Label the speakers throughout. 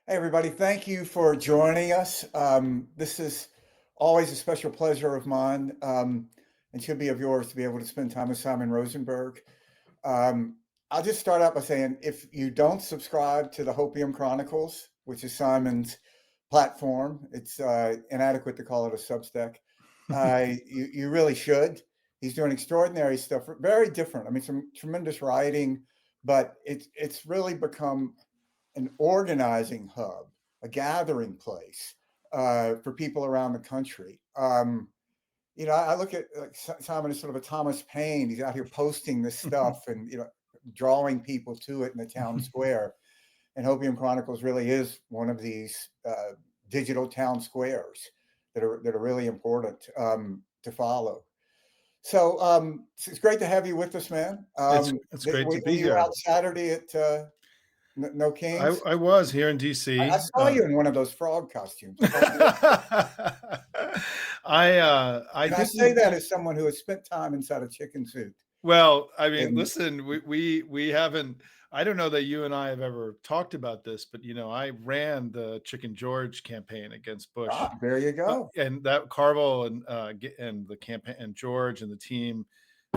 Speaker 1: Hey, everybody. Thank you for joining us. This is always a special pleasure of mine, and should be of yours to be able to spend time with Simon Rosenberg. Um, I'll just start out by saying if you don't subscribe to the Hopium Chronicles, which is Simon's platform, it's inadequate to call it a Substack. You really should. He's doing extraordinary stuff, very different. I mean, some tremendous writing, but it's really become an organizing hub, a gathering place for people around the country. I look at like Simon as sort of a Thomas Paine. He's out here posting this stuff and drawing people to it in the town square. And Hopium Chronicles really is one of these digital town squares that are really important to follow. So it's great to have you with us, man.
Speaker 2: It's great to
Speaker 1: Were
Speaker 2: be
Speaker 1: you out
Speaker 2: here.
Speaker 1: Saturday at No Kings?
Speaker 2: I was here in
Speaker 1: I
Speaker 2: DC.
Speaker 1: saw you in one of those frog costumes. I thought you were,
Speaker 2: I
Speaker 1: and I say
Speaker 2: didn't.
Speaker 1: that as someone who has spent time inside a chicken suit.
Speaker 2: Well, I mean,
Speaker 1: And
Speaker 2: listen, we haven't. I don't know that you and I have ever talked about this, but I ran the Chicken George campaign against Bush,
Speaker 1: there you go.
Speaker 2: and that Carvel and the campaign and George and the team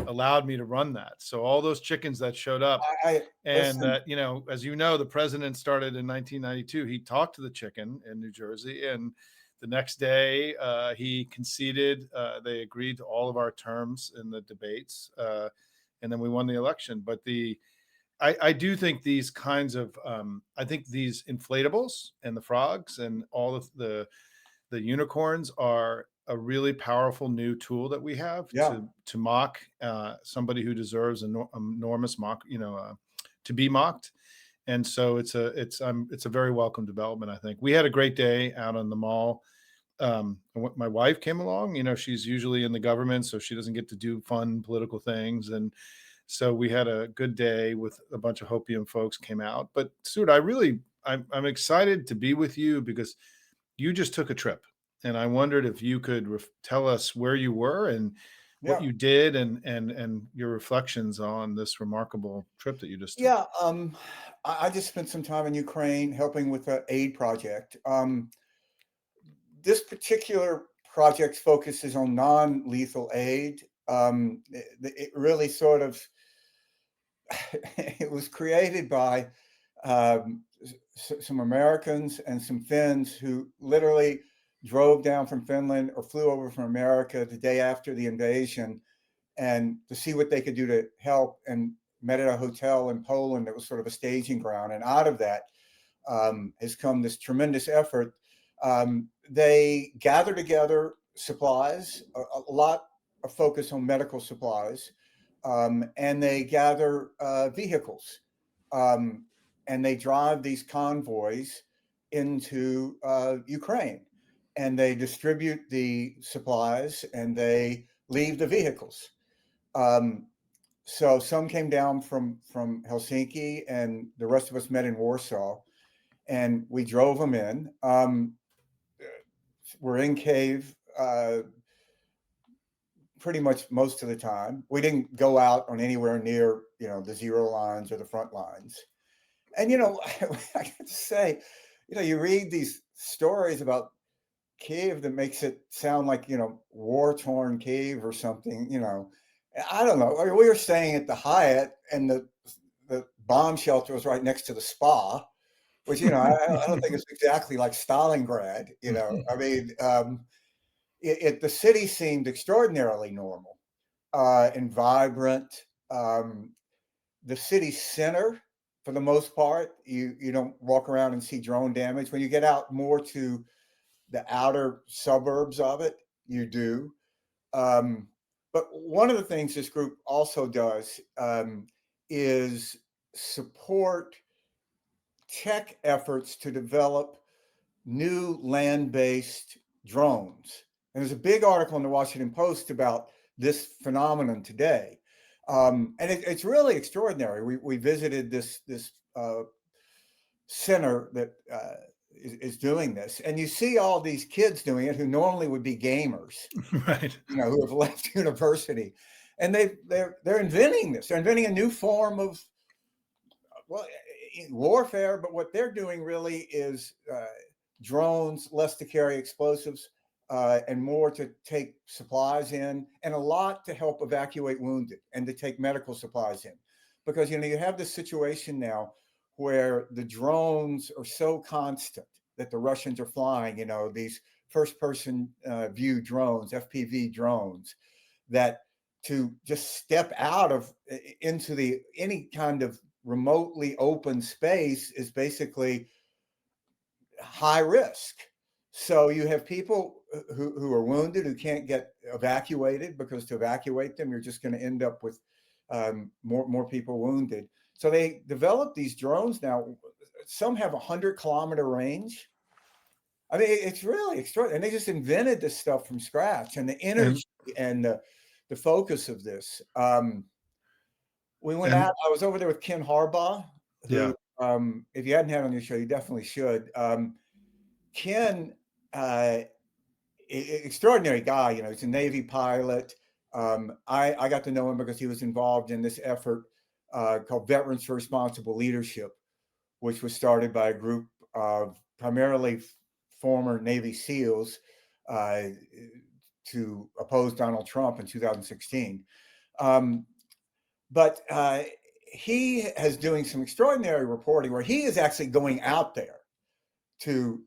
Speaker 2: allowed me to run that. So all those chickens that showed up.
Speaker 1: I
Speaker 2: And
Speaker 1: listen.
Speaker 2: that, as you know, the president started in 1992. He talked to the chicken in New Jersey, and the next day he conceded. They agreed to all of our terms in the debates, and then we won the election. But I do think these kinds of I think these inflatables and the frogs and all of the unicorns are a really powerful new tool that we have
Speaker 1: Yeah,
Speaker 2: to mock somebody who deserves enormous mock, to be mocked. And so it's a very welcome development. I think we had a great day out on the mall. My wife came along. She's usually in the government, so she doesn't get to do fun political things. And so we had a good day with a bunch of Hopium folks came out. But Stuart, I'm excited to be with you because you just took a trip, and I wondered if you could tell us where you were and what
Speaker 1: yeah,
Speaker 2: you did, and your reflections on this remarkable trip that you just took.
Speaker 1: yeah. I just spent some time in Ukraine helping with an aid project. This particular project focuses on non-lethal aid. It really sort of it was created by some Americans and some Finns who literally drove down from Finland or flew over from America the day after the invasion and to see what they could do to help, and met at a hotel in Poland that was sort of a staging ground. And out of that has come this tremendous effort. They gather together supplies, a lot of focus on medical supplies, and they gather vehicles, um, and they drive these convoys into Ukraine, and they distribute the supplies and they leave the vehicles. Um, so some came down from Helsinki, and the rest of us met in Warsaw, and we drove them in. We're in Kyiv pretty much most of the time. We didn't go out on anywhere near the zero lines or the front lines. And I got to say, you read these stories about Kyiv that makes it sound like war torn Kyiv or something. I don't know. I mean, we were staying at the Hyatt, and the bomb shelter was right next to the spa, which I don't think it's exactly like Stalingrad. I mean, the city seemed extraordinarily normal and vibrant. The city center, for the most part, you don't walk around and see drone damage. When you get out more to the outer suburbs of it, you do. But one of the things this group also does is support tech efforts to develop new land-based drones. And there's a big article in the Washington Post about this phenomenon today. And it's really extraordinary. We visited this center that is doing this, and you see all these kids doing it who normally would be gamers,
Speaker 2: Right.
Speaker 1: who have left university, and they're inventing this. They're inventing a new form of, well, warfare, but what they're doing really is drones, less to carry explosives, and more to take supplies in, and a lot to help evacuate wounded and to take medical supplies in. Because, you have this situation now where the drones are so constant that the Russians are flying, these first person view drones, FPV drones, that to just step out of into any kind of remotely open space is basically high risk. So you have people who are wounded who can't get evacuated, because to evacuate them, you're just going to end up with more people wounded. So they developed these drones now. Some have 100-kilometer range. I mean, it's really extraordinary. And they just invented this stuff from scratch, and the energy and the focus of this. We went out. I was over there with Ken Harbaugh, who, if you hadn't had on your show, you definitely should. Ken, extraordinary guy. He's a Navy pilot. I got to know him because he was involved in this effort called Veterans for Responsible Leadership, which was started by a group of primarily former Navy SEALs to oppose Donald Trump in 2016. But he is doing some extraordinary reporting where he is actually going out there to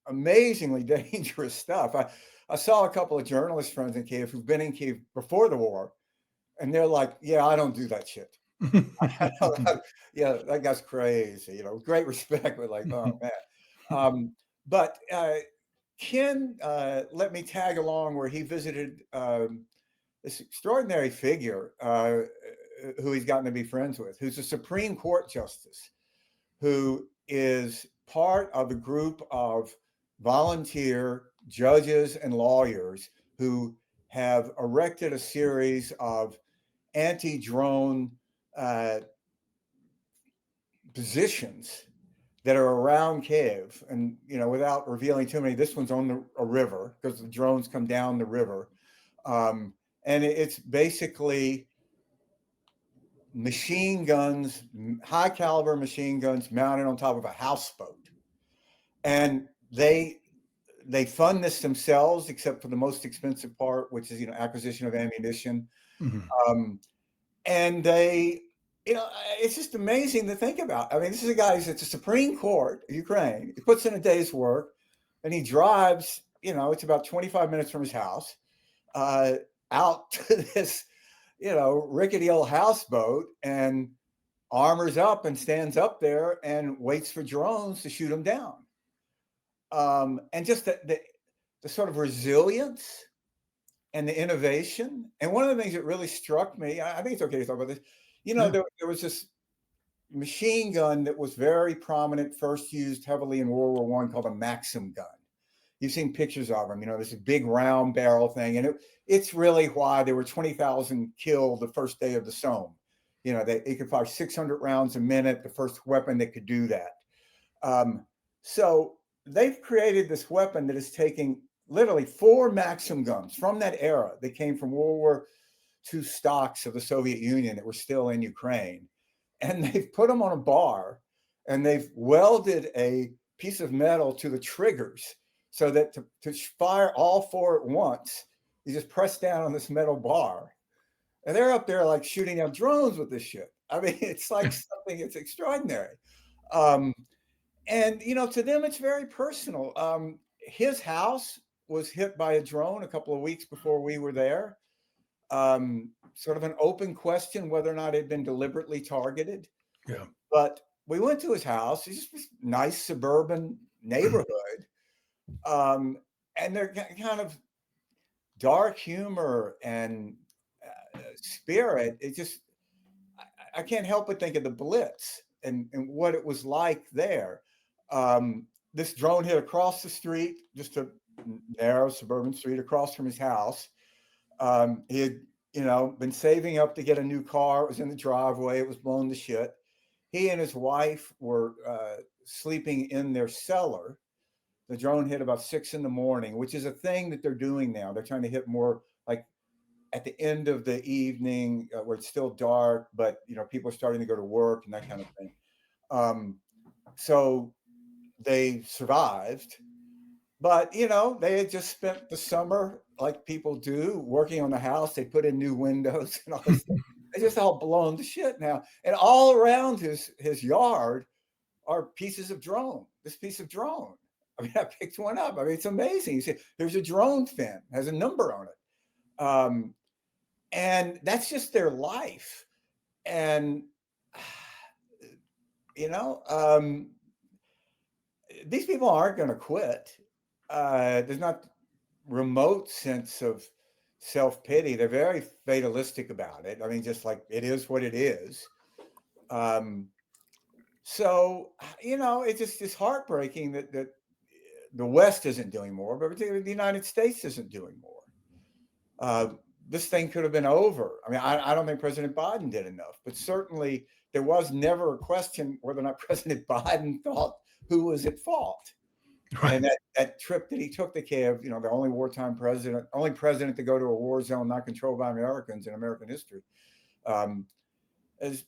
Speaker 1: amazingly dangerous stuff. I saw a couple of journalist friends in Kyiv who've been in Kyiv before the war, and they're like, yeah, I don't do that shit. Yeah, that guy's crazy. Great respect, but like, oh man. But Ken let me tag along where he visited this extraordinary figure who he's gotten to be friends with, who's a Supreme Court justice, who is part of a group of volunteer judges and lawyers who have erected a series of anti-drone positions that are around Kyiv. And, without revealing too many, this one's on a river, because the drones come down the river. And it's basically machine guns, high caliber machine guns mounted on top of a houseboat. And they fund this themselves, except for the most expensive part, which is, acquisition of ammunition. And they, it's just amazing to think about. I mean, this is a guy who's at the Supreme Court of Ukraine. He puts in a day's work, and he drives, it's about 25 minutes from his house, out to this, rickety old houseboat, and armors up and stands up there and waits for drones to shoot him down. And just the sort of resilience and the innovation. And one of the things that really struck me, I think it's okay to talk about this, there was this machine gun that was very prominent, first used heavily in World War I, called a Maxim gun. You've seen pictures of them, this big round barrel thing. And it's really why there were 20,000 killed the first day of the Somme. They could fire 600 rounds a minute, the first weapon that could do that. So they've created this weapon that is taking literally 4 Maxim guns from that era that came from World War II stocks of the Soviet Union that were still in Ukraine. And they've put them on a bar, and they've welded a piece of metal to the triggers so that to fire all 4 at once, you just press down on this metal bar. And they're up there like shooting out drones with this shit. I mean, it's like something, it's extraordinary. And, to them, it's very personal. His house was hit by a drone a couple of weeks before we were there. Sort of an open question whether or not it had been deliberately targeted.
Speaker 2: Yeah.
Speaker 1: But we went to his house. It's just a nice suburban neighborhood. And they're kind of dark humor and spirit. It just, I can't help but think of the Blitz and what it was like there. This drone hit across the street, just a narrow suburban street across from his house. He had, been saving up to get a new car. It was in the driveway. It was blown to shit. He and his wife were sleeping in their cellar. The drone hit about 6 a.m, which is a thing that they're doing now. They're trying to hit more like at the end of the evening, where it's still dark, but people are starting to go to work and that kind of thing. So they survived, but they had just spent the summer like people do, working on the house. They put in new windows and all this stuff. They just all blown to shit now, and all around his yard are pieces of drone. This piece of drone. I mean, I picked one up. I mean, it's amazing. You see, there's a drone fin, has a number on it, and that's just their life. And these people aren't going to quit. There's not remote sense of self-pity. They're very fatalistic about it. I mean, just like it is what it is. So it's heartbreaking that the West isn't doing more, but particularly the United States isn't doing more. This thing could have been over. I mean, I don't think President Biden did enough, but certainly there was never a question whether or not President Biden thought who was at fault. Right. And that trip that he took to Kyiv, the only wartime president, only president to go to a war zone not controlled by Americans in American history, is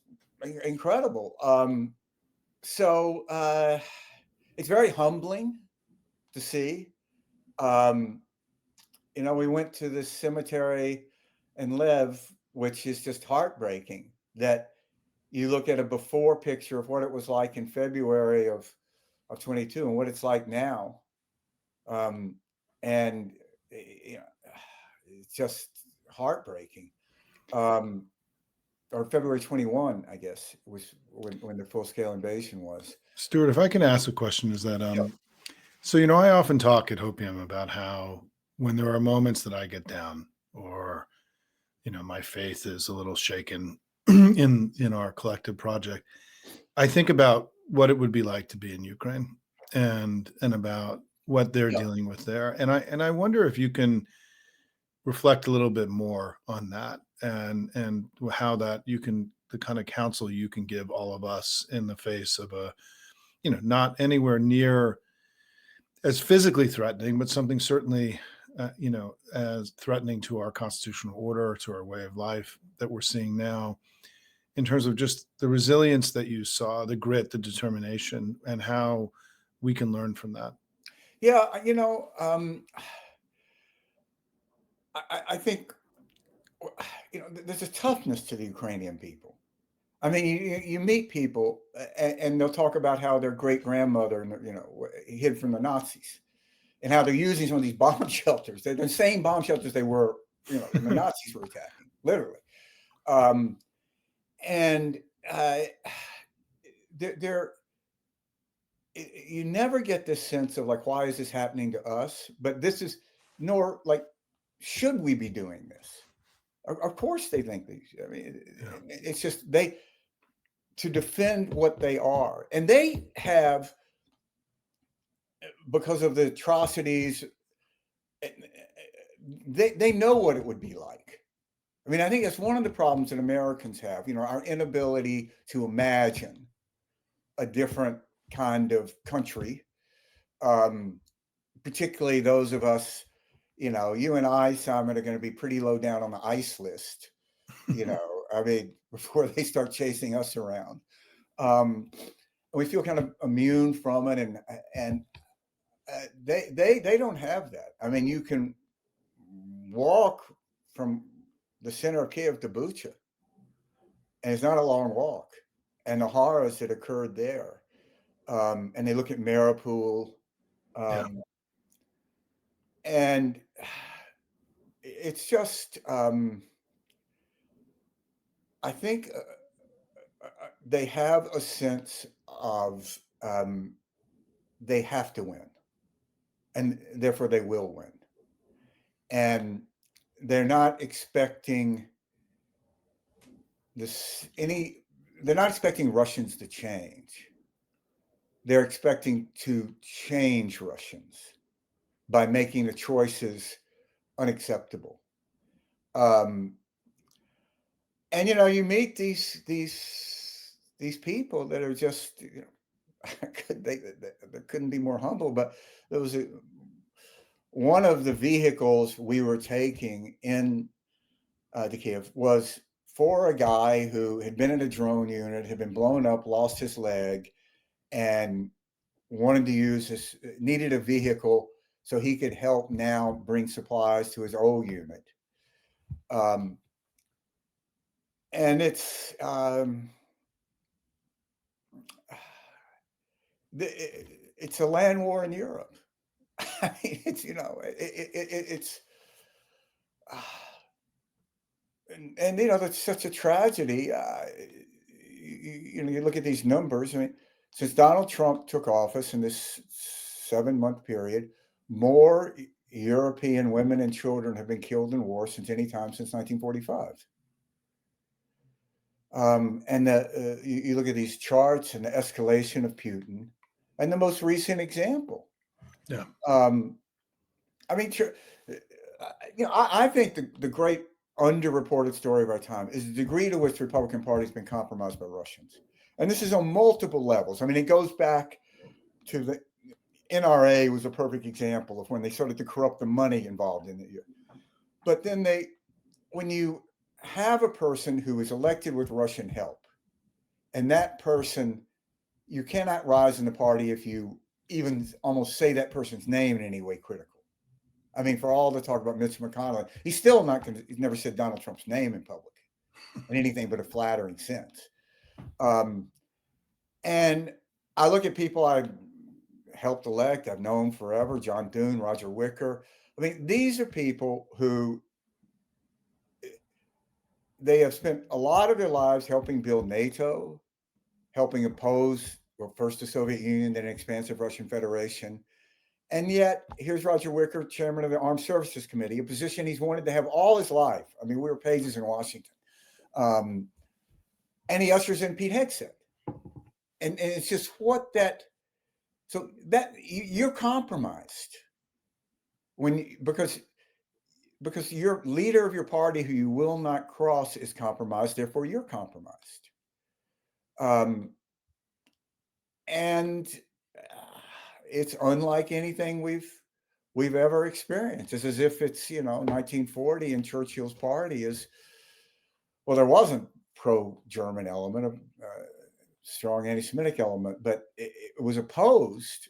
Speaker 1: incredible. So it's very humbling to see. We went to this cemetery in Lev, which is just heartbreaking, that you look at a before picture of what it was like in February of 22 and what it's like now. And it's just heartbreaking. Or February 21, I guess, was when the full-scale invasion was.
Speaker 2: Stuart, if I can ask a question, is that so I often talk at Hopium about how when there are moments that I get down, or my faith is a little shaken in our collective project, I think about what it would be like to be in Ukraine and about what they're dealing with there, and I wonder if you can reflect a little bit more on that, and how that the kind of counsel you can give all of us in the face of a not anywhere near as physically threatening, but something certainly as threatening to our constitutional order, to our way of life that we're seeing now, in terms of just the resilience that you saw, the grit, the determination, and how we can learn from that.
Speaker 1: Yeah, I think there's a toughness to the Ukrainian people. I mean, you meet people and they'll talk about how their great grandmother, hid from the Nazis, and how they're using some of these bomb shelters. They're the same bomb shelters they were, when the Nazis were attacking, literally. And you never get this sense of like, why is this happening to us? But this is, nor like, should we be doing this? Of course they think these. I mean, it's just to defend what they are. And they have, because of the atrocities, they know what it would be like. I mean, I think that's one of the problems that Americans have, our inability to imagine a different kind of country, particularly those of us, you and I, Simon, are going to be pretty low down on the ICE list, I mean, before they start chasing us around. We feel kind of immune from it, and they don't have that. I mean, you can walk from the center of Kyiv to Bucha, and it's not a long walk, and the horrors that occurred there. And they look at Mariupol, and it's just, I think they have a sense of they have to win, and therefore they will win. And they're not expecting they're not expecting Russians to change. They're expecting to change Russians by making the choices unacceptable. And you meet these people that are just, they couldn't be more humble. But there was one of the vehicles we were taking in to Kyiv was for a guy who had been in a drone unit, had been blown up, lost his leg, and wanted to use his, needed a vehicle so he could help now bring supplies to his old unit. And it's a land war in Europe. I mean, it's, you know, it's, and you know, that's such a tragedy. You know, you look at these numbers. I mean, since Donald Trump took office in this 7-month period, more European women and children have been killed in war since any time since 1945. And you look at these charts and the escalation of Putin, and the most recent example.
Speaker 2: Yeah.
Speaker 1: I mean, you know, I think the great underreported story of our time is the degree to which the Republican Party has been compromised by Russians. And this is on multiple levels. I mean, it goes back to the NRA was a perfect example of when they started to corrupt the money involved in it. But then when you have a person who is elected with Russian help, and that person, you cannot rise in the party if you even almost say that person's name in any way critical. I mean, for all the talk about Mitch McConnell, he's still not going to, he's never said Donald Trump's name in public in anything but a flattering sense. And I look at people I helped elect, I've known forever, John Thune, Roger Wicker. I mean, these are people who they have spent a lot of their lives helping build NATO, helping oppose, well, first the Soviet Union, then an expansive Russian Federation. And yet, here's Roger Wicker, chairman of the Armed Services Committee, a position he's wanted to have all his life. I mean, we were pages in Washington. And he ushers in Pete Hegseth. And it's just what that, so that you're compromised because your leader of your party who you will not cross is compromised, therefore you're compromised. And it's unlike anything we've ever experienced. It's as if it's, you know, 1940 and Churchill's party is, well, there wasn't pro-German element, of strong anti-Semitic element, but it was opposed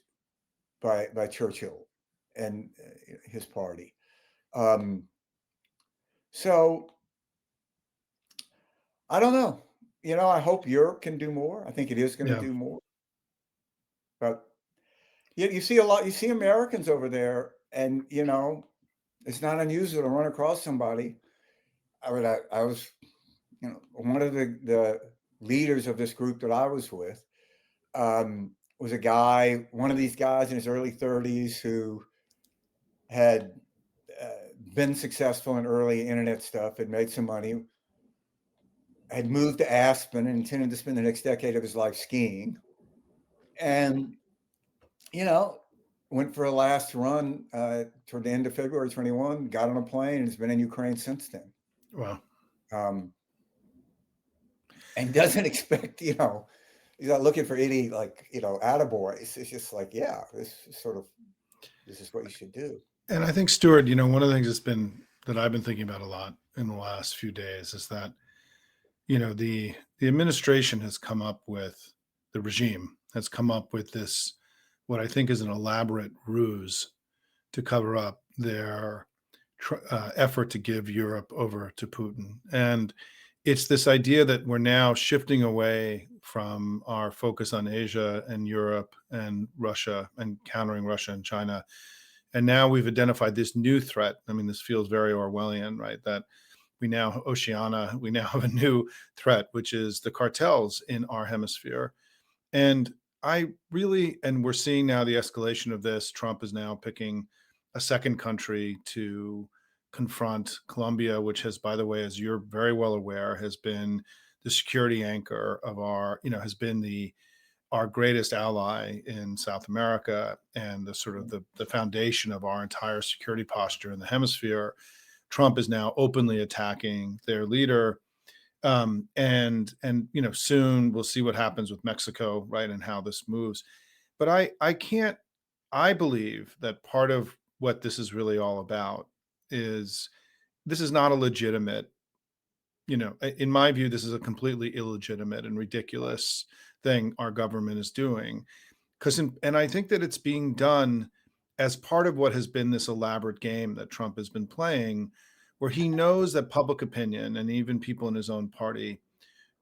Speaker 1: by Churchill and his party. So I don't know. You know, I hope Europe can do more. I think it is going to do more. But you see a lot, you see Americans over there, and, you know, it's not unusual to run across somebody. I was, you know, one of the leaders of this group that I was with was a guy, one of these guys in his early 30s who had been successful in early internet stuff, had made some money, had moved to Aspen and intended to spend the next decade of his life skiing. And, you know, went for a last run toward the end of February 21, got on a plane, and has been in Ukraine since then.
Speaker 2: Wow.
Speaker 1: And doesn't expect, you know, he's not looking for any, like, you know, attaboys. It's just like, yeah, this is what you should do.
Speaker 2: And I think, Stuart, you know, one of the things that I've been thinking about a lot in the last few days is that, you know, the administration has come up with, the regime has come up with this, what I think is an elaborate ruse to cover up their effort to give Europe over to Putin. And it's this idea that we're now shifting away from our focus on Asia and Europe and Russia and countering Russia and China. And now we've identified this new threat. I mean, this feels very Orwellian, right? That we now have a new threat, which is the cartels in our hemisphere. And we're seeing now the escalation of this. Trump is now picking a second country to confront, Colombia, which has, by the way, as you're very well aware, has been the security anchor of has been our greatest ally in South America and the sort of the foundation of our entire security posture in the hemisphere. Trump is now openly attacking their leader. And you know, soon we'll see what happens with Mexico, right, and how this moves. But I believe that part of what this is really all about is this is not a legitimate in my view, this is a completely illegitimate and ridiculous thing our government is doing. And I think that it's being done as part of what has been this elaborate game that Trump has been playing, where he knows that public opinion and even people in his own party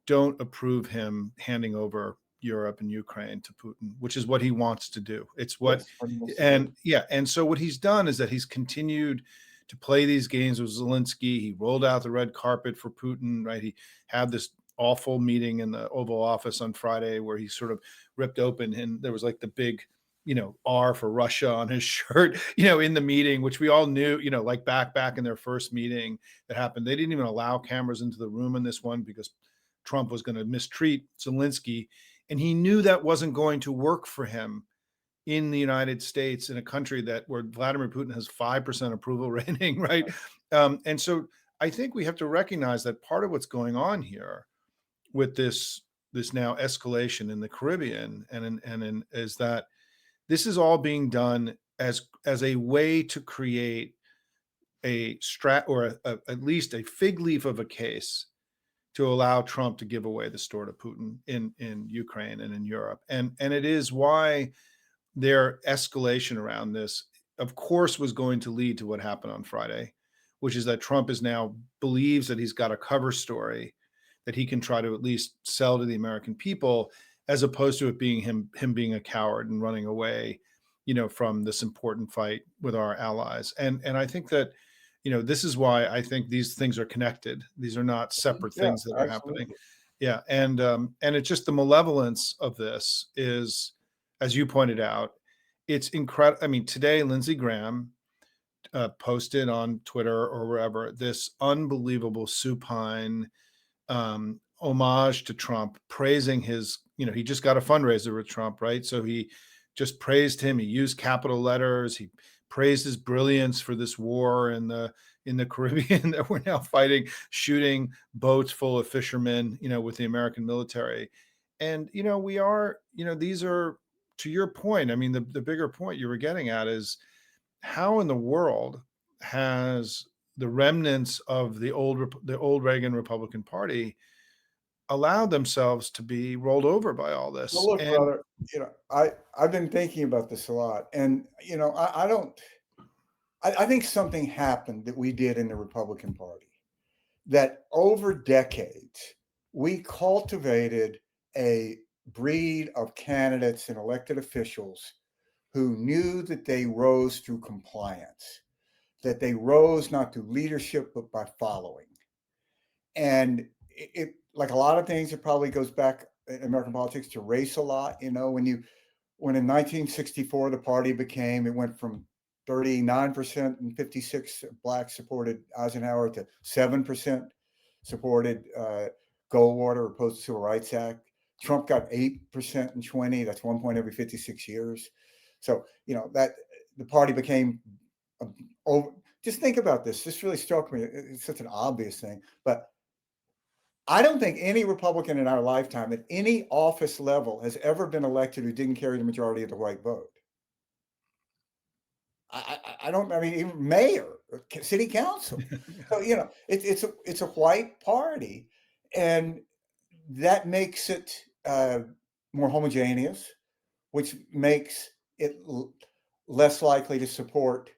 Speaker 2: don't approve him handing over Europe and Ukraine to Putin, which is what he wants to do. It's what,
Speaker 1: Yes, what he wants to do.
Speaker 2: and yeah. And so what he's done is that he's continued to play these games with Zelensky. He rolled out the red carpet for Putin, right? He had this awful meeting in the Oval Office on Friday where he sort of ripped open and there was like the big, R for Russia on his shirt, in the meeting, which we all knew, like back in their first meeting that happened. They didn't even allow cameras into the room in this one because Trump was going to mistreat Zelensky. And he knew that wasn't going to work for him in the United States, in a country where Vladimir Putin has 5% approval rating, right? And so I think we have to recognize that part of what's going on here with this now escalation in the Caribbean is that this is all being done as a way to create a at least a fig leaf of a case to allow Trump to give away the store to Putin in Ukraine and in Europe. And it is why their escalation around this, of course, was going to lead to what happened on Friday, which is that Trump now believes that he's got a cover story that he can try to at least sell to the American people, as opposed to it being him being a coward and running away, from this important fight with our allies. And I think that, this is why I think these things are connected. These are not separate
Speaker 1: Yeah,
Speaker 2: things that are happening.
Speaker 1: absolutely.
Speaker 2: Yeah. And it's just the malevolence of this is, as you pointed out, it's incredible. I mean, today, Lindsey Graham posted on Twitter or wherever this unbelievable supine homage to Trump, praising his, he just got a fundraiser with Trump, right? So he just praised him. He used capital letters. He praised his brilliance for this war in the Caribbean that we're now fighting, shooting boats full of fishermen, with the American military. And, we are, these are, to your point, I mean, the bigger point you were getting at is how in the world has the remnants of the old Reagan Republican Party allowed themselves to be rolled over by all
Speaker 1: Well,
Speaker 2: this?
Speaker 1: look,
Speaker 2: And
Speaker 1: brother, I've been thinking about this a lot, and I don't. I think something happened that we did in the Republican Party, that over decades we cultivated a breed of candidates and elected officials who knew that they rose through compliance, that they rose not through leadership but by following. And it like a lot of things, it probably goes back in American politics to race a lot. When in 1964 the party it went from 39% and 56 blacks supported Eisenhower to 7% supported Goldwater, opposed to the Civil Rights Act. Trump got 8% and 20. That's 1 point every 56 years. So that the party became over. Just think about this. This really struck me. It's such an obvious thing, but I don't think any Republican in our lifetime at any office level has ever been elected who didn't carry the majority of the white vote. I don't. I mean, even mayor, city council. So it's a white party, and that makes it more homogeneous, which makes it less likely to support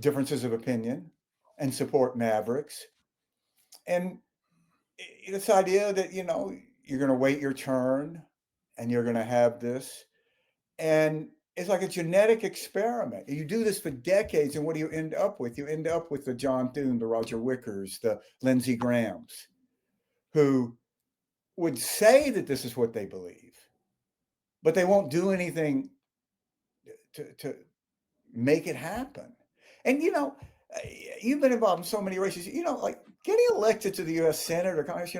Speaker 1: differences of opinion and support mavericks. And this idea that you're going to wait your turn and you're going to have this, and it's like a genetic experiment. You do this for decades, and what do you end up with? You end up with the John Thune, the Roger Wickers, the Lindsey Grahams, who would say that this is what they believe, but they won't do anything to make it happen. And you've been involved in so many races. Like getting elected to the U.S. Senate or Congress.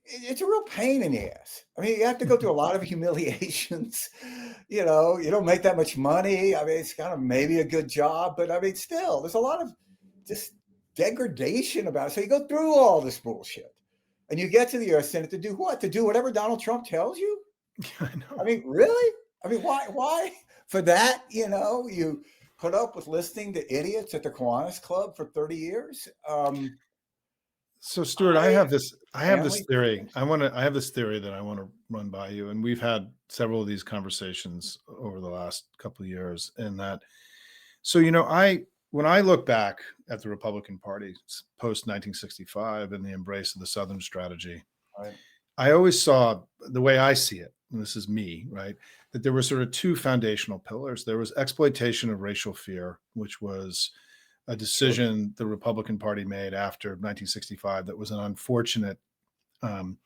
Speaker 1: It's a real pain in the ass. I mean, you have to go through a lot of humiliations. You don't make that much money. I mean, it's kind of maybe a good job, but I mean, still, there's a lot of just degradation about it. So you go through all this bullshit, and you get to the U.S. Senate to do what? To do whatever Donald Trump tells you?
Speaker 2: I know.
Speaker 1: I mean, really? I mean, why? Why for that? You put up with listening to idiots at the Kiwanis Club for 30 years.
Speaker 2: So Stuart,
Speaker 1: I
Speaker 2: I have this
Speaker 1: family.
Speaker 2: theory. I have this theory that I want to run by you. And we've had several of these conversations over the last couple of years. And that, so, when I look back at the Republican Party post 1965 and the embrace of the Southern strategy,
Speaker 1: Right.
Speaker 2: I always saw the way I see it, and this is me, right? That there were sort of two foundational pillars. There was exploitation of racial fear, which was a
Speaker 1: Sure.
Speaker 2: decision the Republican Party made after 1965 that was an unfortunate um,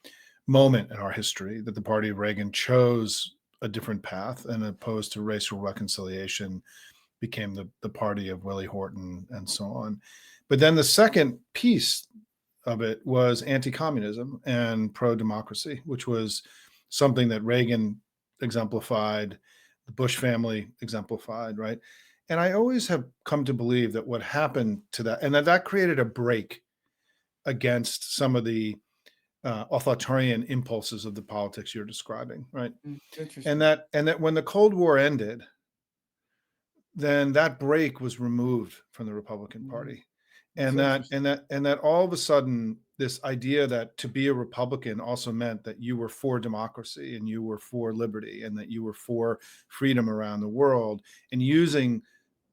Speaker 2: moment in our history, that the party of Reagan chose a different path and opposed to racial reconciliation became the party of Willie Horton and so on. But then the second piece of it was anti-communism and pro-democracy, which was something that Reagan exemplified, the Bush family exemplified, right? And I always have come to believe that what happened to that, and that created a break against some of the authoritarian impulses of the politics you're describing, right? And
Speaker 1: Interesting.
Speaker 2: that when the Cold War ended, then that break was removed from the Republican
Speaker 1: Mhm.
Speaker 2: Party.
Speaker 1: That's interesting.
Speaker 2: And that all of a sudden, this idea that to be a Republican also meant that you were for democracy and you were for liberty and that you were for freedom around the world and using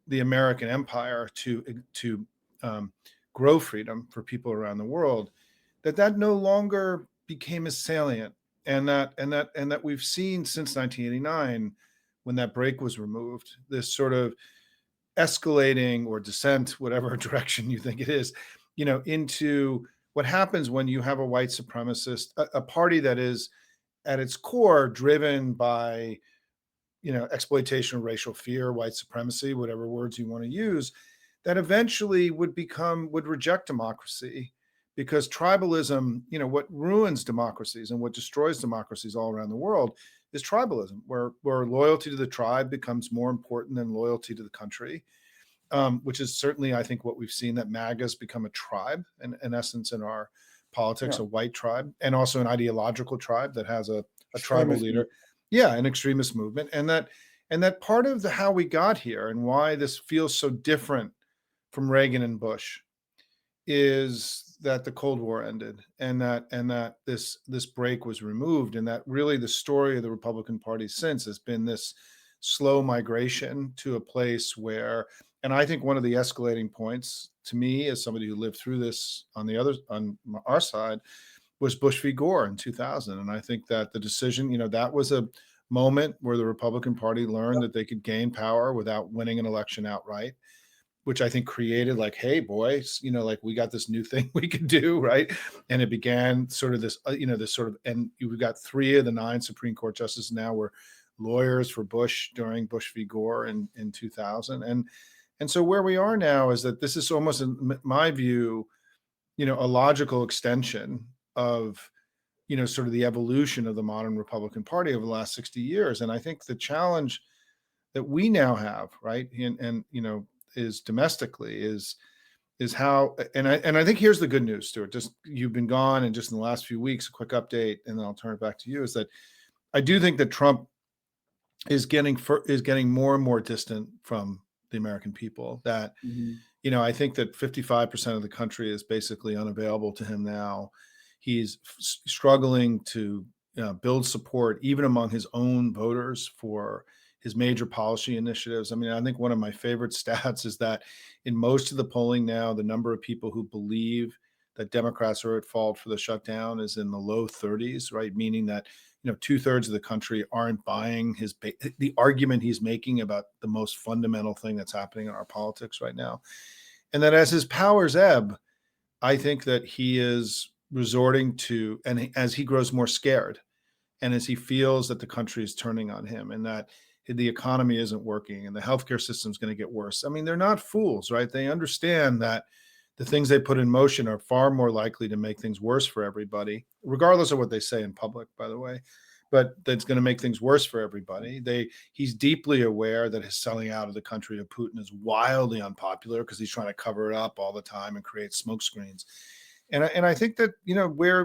Speaker 2: the American empire to um, grow freedom for people around the world, that no longer became as salient, and that we've seen since 1989, when that break was removed, this sort of escalating or descent, whatever direction you think it is, into what happens when you have a white supremacist, a party that is at its core driven by exploitation of racial fear, white supremacy, whatever words you want to use, that eventually would reject democracy, because tribalism, what ruins democracies and what destroys democracies all around the world is tribalism, where loyalty to the tribe becomes more important than loyalty to the country, which is certainly, I think, what we've seen, that MAGA's become a tribe, in essence, in our politics,
Speaker 1: Yeah.
Speaker 2: a white tribe, and also an ideological tribe that has a tribal
Speaker 1: Extremist
Speaker 2: leader.
Speaker 1: movement.
Speaker 2: Yeah, an extremist movement. And that part of how we got here and why this feels so different from Reagan and Bush is that the Cold War ended, and that this break was removed, and that really the story of the Republican Party since has been this slow migration to a place where, and I think one of the escalating points to me, as somebody who lived through this on our side, was Bush v. Gore in 2000. And I think that the decision, that was a moment where the Republican Party learned that they could gain power without winning an election outright, which I think created, like, hey, boys, like, we got this new thing we could do, right? And it began sort of this, this sort of, and we've got 3 of the 9 Supreme Court justices now were lawyers for Bush during Bush v. Gore in 2000. And so where we are now is that this is almost, in my view, a logical extension of, sort of the evolution of the modern Republican Party over the last 60 years. And I think the challenge that we now have, right, and is domestically, is how, and I think here's the good news, Stuart. Just, you've been gone, and just in the last few weeks, a quick update, and then I'll turn it back to you. Is that I do think that Trump is getting more and more distant from the American people. That
Speaker 1: Mhm.
Speaker 2: I think that 55% of the country is basically unavailable to him now. He's struggling to build support even among his own voters for his major policy initiatives. I mean, I think one of my favorite stats is that in most of the polling now, the number of people who believe that Democrats are at fault for the shutdown is in the low 30s, right? Meaning that 2/3 of the country aren't buying the argument he's making about the most fundamental thing that's happening in our politics right now. And that as his powers ebb, I think that he is resorting to, and as he grows more scared, and as he feels that the country is turning on him, and that the economy isn't working, and the healthcare system is going to get worse. I mean, they're not fools, right? They understand that the things they put in motion are far more likely to make things worse for everybody, regardless of what they say in public, by the way. But that's going to make things worse for everybody. He's deeply aware that his selling out of the country to Putin is wildly unpopular, because he's trying to cover it up all the time and create smokescreens. And I think that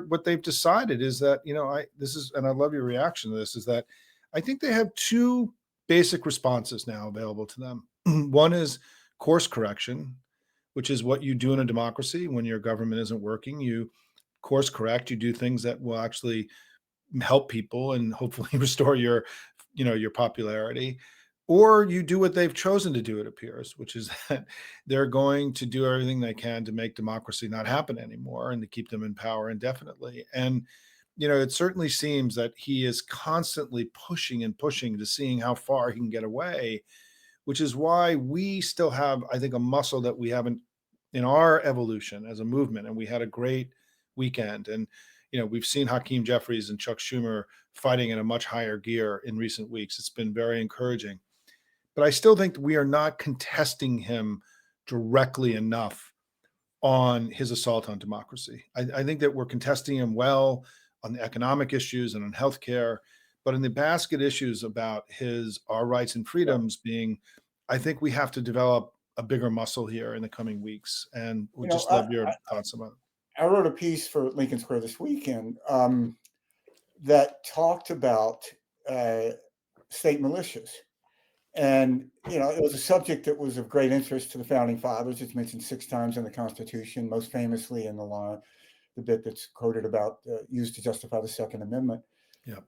Speaker 2: what they've decided is that and I love your reaction to this, is that I think they have 2 basic responses now available to them. One is course correction, which is what you do in a democracy when your government isn't working. You course correct, you do things that will actually help people and hopefully restore your, your popularity. Or you do what they've chosen to do, it appears, which is that they're going to do everything they can to make democracy not happen anymore and to keep them in power indefinitely. And it certainly seems that he is constantly pushing and pushing to seeing how far he can get away, which is why we still have, I think, a muscle that we haven't in our evolution as a movement. And we had a great weekend. And, we've seen Hakeem Jeffries and Chuck Schumer fighting in a much higher gear in recent weeks. It's been very encouraging. But I still think we are not contesting him directly enough on his assault on democracy. I think that we're contesting him well on the economic issues and on healthcare, but in the basket issues about our rights and freedoms being, I think we have to develop a bigger muscle here in the coming weeks. And
Speaker 1: You
Speaker 2: would
Speaker 1: know,
Speaker 2: just love your thoughts about it.
Speaker 1: I wrote a piece for Lincoln Square this weekend that talked about state militias. And, it was a subject that was of great interest to the founding fathers. It's mentioned 6 times in the Constitution, most famously in the bit that's quoted about used to justify the Second Amendment,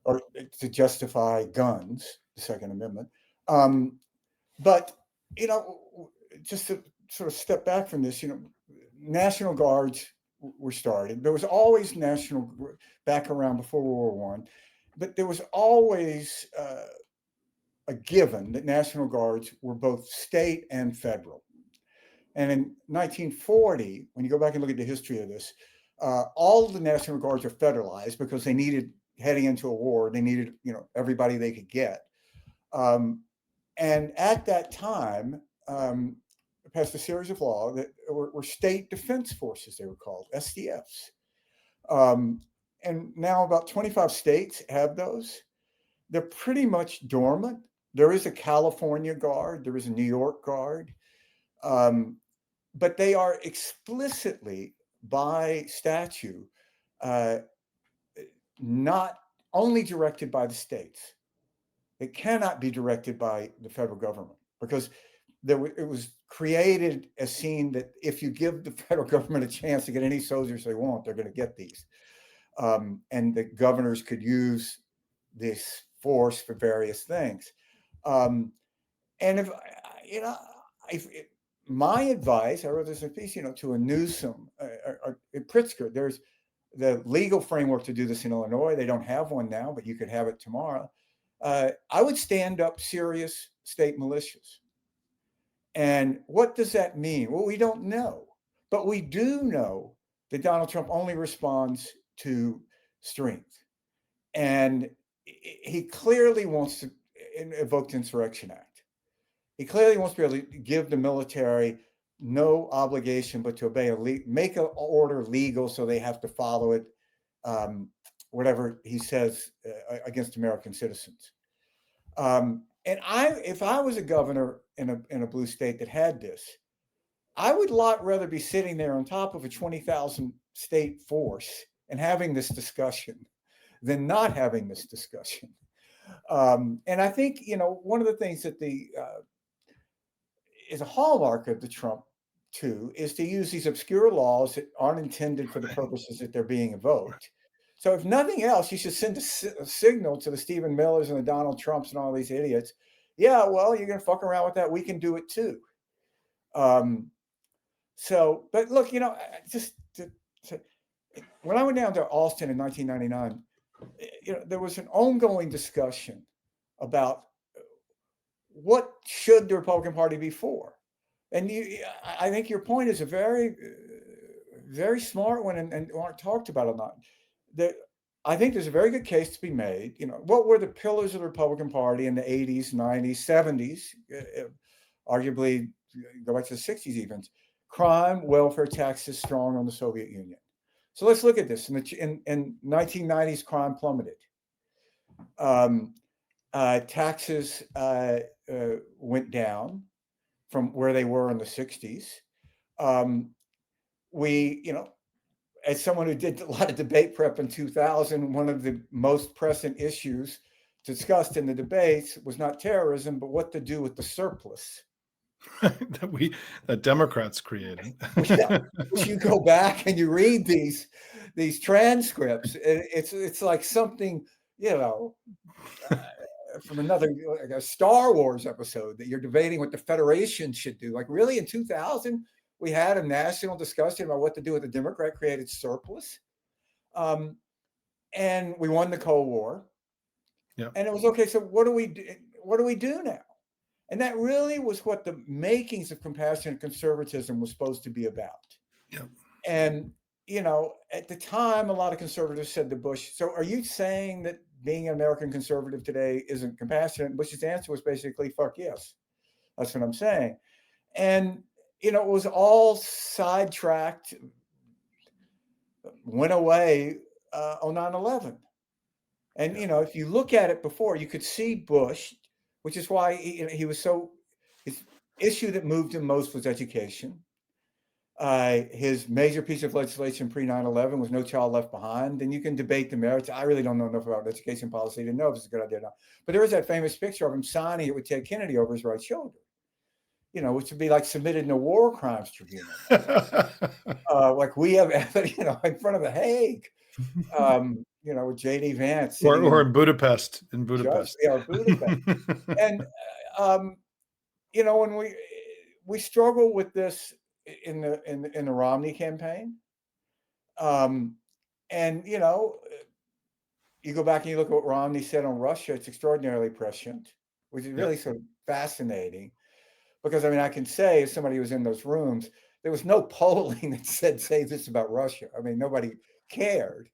Speaker 1: or to justify guns, the Second Amendment. But, just to sort of step back from this, National Guards were started. There was always back around before World War I, but there was always a given that National Guards were both state and federal. And in 1940, when you go back and look at the history of this, all of the National Guards are federalized because they needed, heading into a war, they needed, everybody they could get. And at that time, passed a series of laws that were state defense forces, they were called, SDFs. And now about 25 states have those. They're pretty much dormant. There is a California Guard, there is a New York Guard, but they are explicitly by statute not only directed by the states. It cannot be directed by the federal government because it was created as seen that if you give the federal government a chance to get any soldiers they want, they're going to get these. And the governors could use this force for various things. And my advice, I wrote this in a piece, to a Newsom, Pritzker, there's the legal framework to do this in Illinois. They don't have one now, but you could have it tomorrow. I would stand up serious state militias. And what does that mean? Well, we don't know, but we do know that Donald Trump only responds to strength. And he clearly wants to invoke the Insurrection Act. He clearly wants to be able to give the military no obligation but to obey, make an order legal so they have to follow it, whatever he says against American citizens. And if I was a governor in a blue state that had this, I would a lot rather be sitting there on top of a 20,000 state force and having this discussion than not having this discussion. And I think, one of the things that is a hallmark of the Trump too is to use these obscure laws that aren't intended for the purposes that they're being evoked. So if nothing else, you should send a signal to the Stephen Millers and the Donald Trumps and all these idiots. Yeah, well, you're going to fuck around with that. We can do it too. But look, when I went down to Austin in 1999, there was an ongoing discussion about what should the Republican Party be for. And I think your point is a very, very smart one and aren't talked about a lot. I think there's a very good case to be made. What were the pillars of the Republican Party in the 80s, 90s, 70s, arguably go back to the 60s even? Crime, welfare, taxes, strong on the Soviet Union. So let's look at this. In 1990s, crime plummeted. Taxes went down from where they were in the 60s. As someone who did a lot of debate prep in 2000, one of the most pressing issues discussed in the debates was not terrorism, but what to do with the surplus.
Speaker 2: that Democrats created.
Speaker 1: Well, yeah, if you go back and you read these transcripts, it's like something, you know, from another, like a Star Wars episode, that you're debating what the Federation should do. Like, really, in 2000, we had a national discussion about what to do with the Democrat created surplus, and we won the Cold War,
Speaker 2: Yeah.
Speaker 1: and it was okay. So what do we do? What do we do now? And that really was what the makings of compassionate conservatism was supposed to be about.
Speaker 2: Yeah.
Speaker 1: And, you know, at the time, a lot of conservatives said to Bush, so are you saying that being an American conservative today isn't compassionate? And Bush's answer was basically, fuck yes. That's what I'm saying. And, you know, it was all sidetracked, went away on 9/11. And, you know, if you look at it before, you could see Bush, which is why he was so, his issue that moved him most was education. His major piece of legislation pre 9/11 was No Child Left Behind. And you can debate the merits. I really don't know enough about education policy to know if it's a good idea or not. But there is that famous picture of him signing it with Ted Kennedy over his right shoulder, you know, which would be like submitted in a war crimes tribunal. Like we have, you know, in front of the Hague, you know, with J.D. Vance.
Speaker 2: or in Budapest.
Speaker 1: Budapest. And, you know, when we struggle with this in the Romney campaign, and you know, you go back and you look at what Romney said on Russia. It's extraordinarily prescient, which is really sort of fascinating, because I mean, I can say, as somebody who was in those rooms, there was no polling that said say this about Russia. I mean, nobody cared.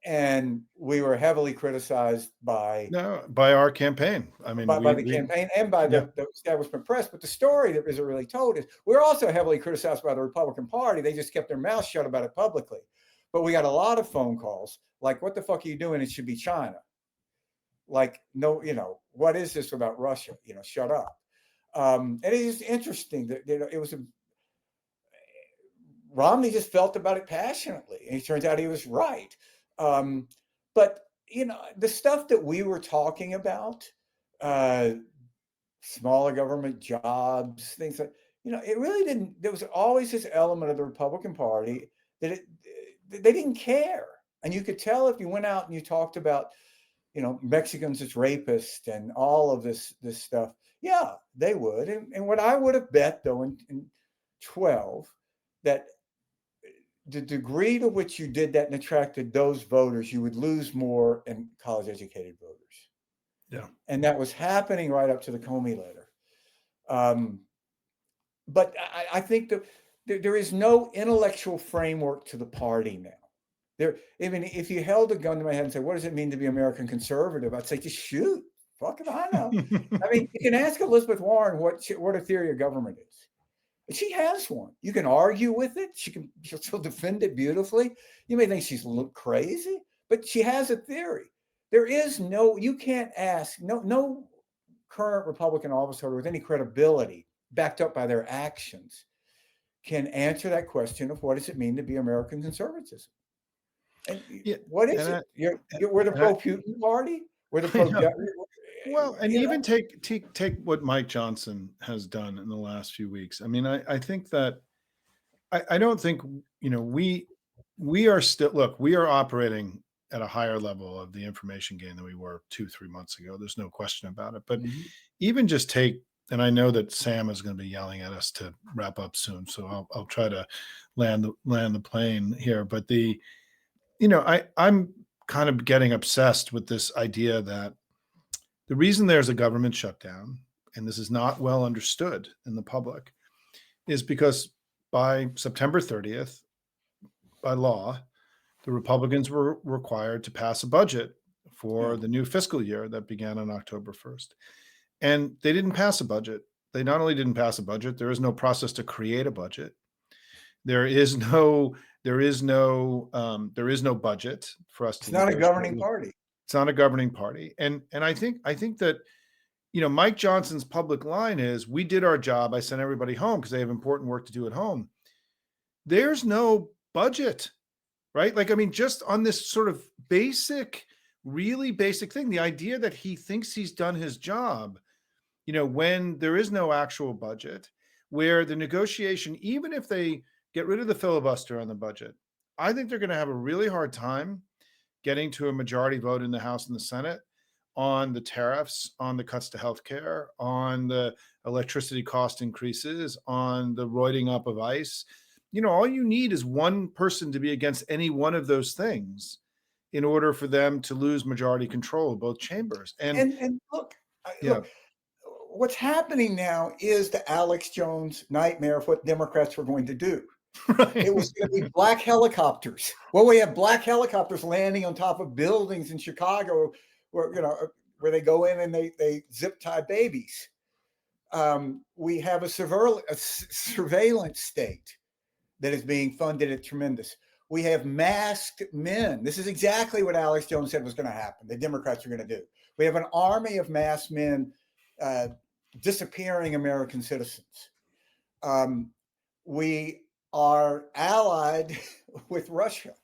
Speaker 1: And we were heavily criticized by
Speaker 2: our campaign. I mean,
Speaker 1: by the campaign and by the establishment press. But the story that isn't really told is we're also heavily criticized by the Republican Party. They just kept their mouths shut about it publicly. But we got a lot of phone calls like, "What the fuck are you doing? It should be China." Like, no, you know, what is this about Russia? You know, shut up. And it is interesting that, you know, it was Romney just felt about it passionately, and it turns out he was right. But you know, the stuff that we were talking about, smaller government jobs, things like, you know, it really didn't. There was always this element of the Republican Party that they didn't care, and you could tell if you went out and you talked about, you know, Mexicans as rapists and all of this stuff. Yeah, they would. And what I would have bet, though, in 12, that the degree to which you did that and attracted those voters, you would lose more in college educated voters.
Speaker 2: Yeah.
Speaker 1: And that was happening right up to the Comey letter. But I think that there is no intellectual framework to the party now. I mean, if you held a gun to my head and said, what does it mean to be American conservative? I'd say, just shoot. Fuck if I know. I mean, you can ask Elizabeth Warren what her theory of government is. She has one. You can argue with it. She'll defend it beautifully. You may think she's crazy, but she has a theory. There is you can't ask, no current Republican office holder with any credibility, backed up by their actions, can answer that question of what does it mean to be American conservatism? And what is it? We're the pro-Putin party? We're the pro.
Speaker 2: Well, and even take what Mike Johnson has done in the last few weeks. I mean, I think that I don't think, you know, we are still, look, we are operating at a higher level of the information game than we were 2-3 months ago. There's no question about it. But even just take, and I know that Sam is going to be yelling at us to wrap up soon, so I'll try to land the plane here. But you know, I'm kind of getting obsessed with this idea that the reason there's a government shutdown, and this is not well understood in the public, is because by September 30th, by law, the Republicans were required to pass a budget for the new fiscal year that began on October 1st. And they didn't pass a budget. They not only didn't pass a budget, there is no process to create a budget. There is no budget for us to.
Speaker 1: It's not a governing party.
Speaker 2: It's not a governing party. And I think that, you know, Mike Johnson's public line is, we did our job. I sent everybody home because they have important work to do at home. There's no budget, right? Like, I mean, just on this sort of really basic thing, the idea that he thinks he's done his job, you know, when there is no actual budget. where the negotiation, even if they get rid of the filibuster on the budget, I think they're going to have a really hard time getting to a majority vote in the House and the Senate on the tariffs, on the cuts to healthcare, on the electricity cost increases, on the roiding up of ICE. All you need is one person to be against any one of those things in order for them to lose majority control of both chambers. And
Speaker 1: And look,
Speaker 2: yeah,
Speaker 1: look, what's happening now is the Alex Jones nightmare of what Democrats were going to do. It
Speaker 2: right.
Speaker 1: was going to be black helicopters. Well, we have black helicopters landing on top of buildings in Chicago, where they go in and they zip tie babies. We have a surveillance state that is being funded at tremendous. We have masked men. This is exactly what Alex Jones said was going to happen. The Democrats are going to do. We have an army of masked men disappearing American citizens. We are allied with Russia.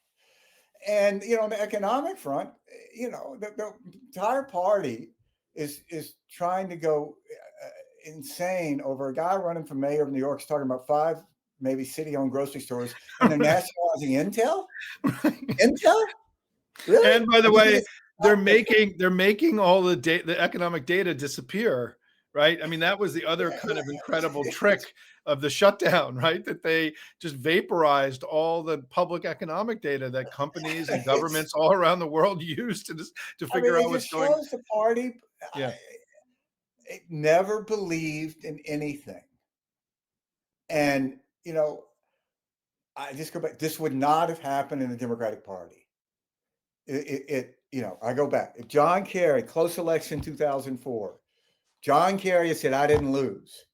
Speaker 1: And, on the economic front, the entire party is trying to go insane over a guy running for mayor of New York is talking about 5 maybe city-owned grocery stores, and they're nationalizing Intel. Intel, really?
Speaker 2: And by the
Speaker 1: You think
Speaker 2: way,
Speaker 1: it's
Speaker 2: they're making all the economic data disappear, right? I mean, that was the other kind of incredible trick of the shutdown, right? That they just vaporized all the public economic data that companies and governments all around the world use to
Speaker 1: I mean,
Speaker 2: figure out
Speaker 1: it
Speaker 2: what's
Speaker 1: just
Speaker 2: going.
Speaker 1: shows the party
Speaker 2: Yeah,
Speaker 1: it never believed in anything. And, I just go back. This would not have happened in the Democratic Party. I go back. If John Kerry, close election 2004, John Kerry said, I didn't lose,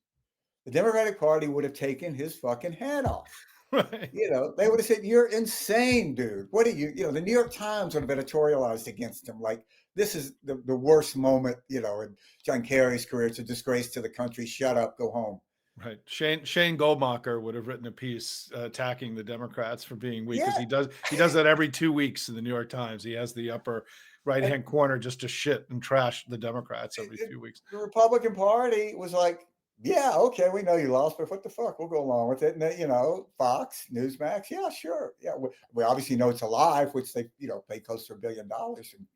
Speaker 1: the Democratic Party would have taken his fucking head off.
Speaker 2: right.
Speaker 1: They would have said, you're insane, dude. What are you, the New York Times would have editorialized against him. Like, this is the worst moment, in John Kerry's career. It's a disgrace to the country. Shut up, go home.
Speaker 2: Right. Shane Goldmacher would have written a piece attacking the Democrats for being weak, because
Speaker 1: Yeah.
Speaker 2: he does that every 2 weeks in the New York Times. He has the upper right hand corner just to shit and trash the Democrats every few weeks.
Speaker 1: The Republican Party was like, yeah, okay, we know you lost, but what the fuck? We'll go along with it. And Fox, Newsmax, yeah, sure. Yeah, we obviously know it's alive, which they, pay close to $1 billion and,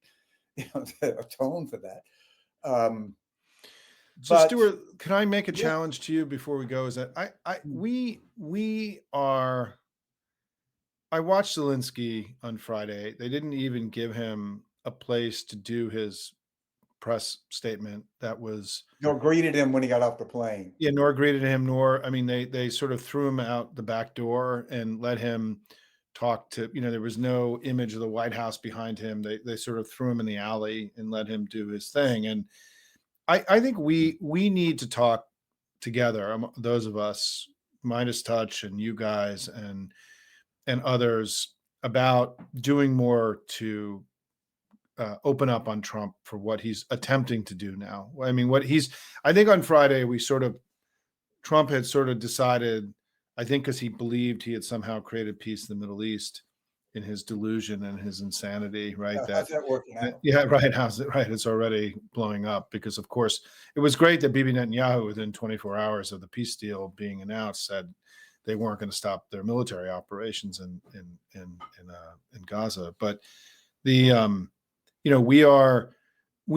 Speaker 1: to atone for that.
Speaker 2: So,
Speaker 1: But
Speaker 2: Stuart, can I make a
Speaker 1: yeah,
Speaker 2: challenge to you before we go? Is that we are. I watched Zelensky on Friday. They didn't even give him a place to do his press statement. That was
Speaker 1: greeted him when he got off the plane.
Speaker 2: Yeah, nor greeted him, nor I mean they sort of threw him out the back door and let him talk to, there was no image of the White House behind him. They sort of threw him in the alley and let him do his thing. And I think we need to talk together, those of us, Midas Touch and you guys and others, about doing more to open up on Trump for what he's attempting to do now. I mean, I think on Friday Trump had sort of decided, I think because he believed he had somehow created peace in the Middle East in his delusion and his insanity, right?
Speaker 1: How's that working out?
Speaker 2: Yeah, right. How's it right? It's already blowing up because, of course, it was great that Bibi Netanyahu, within 24 hours of the peace deal being announced, said they weren't going to stop their military operations in Gaza. But we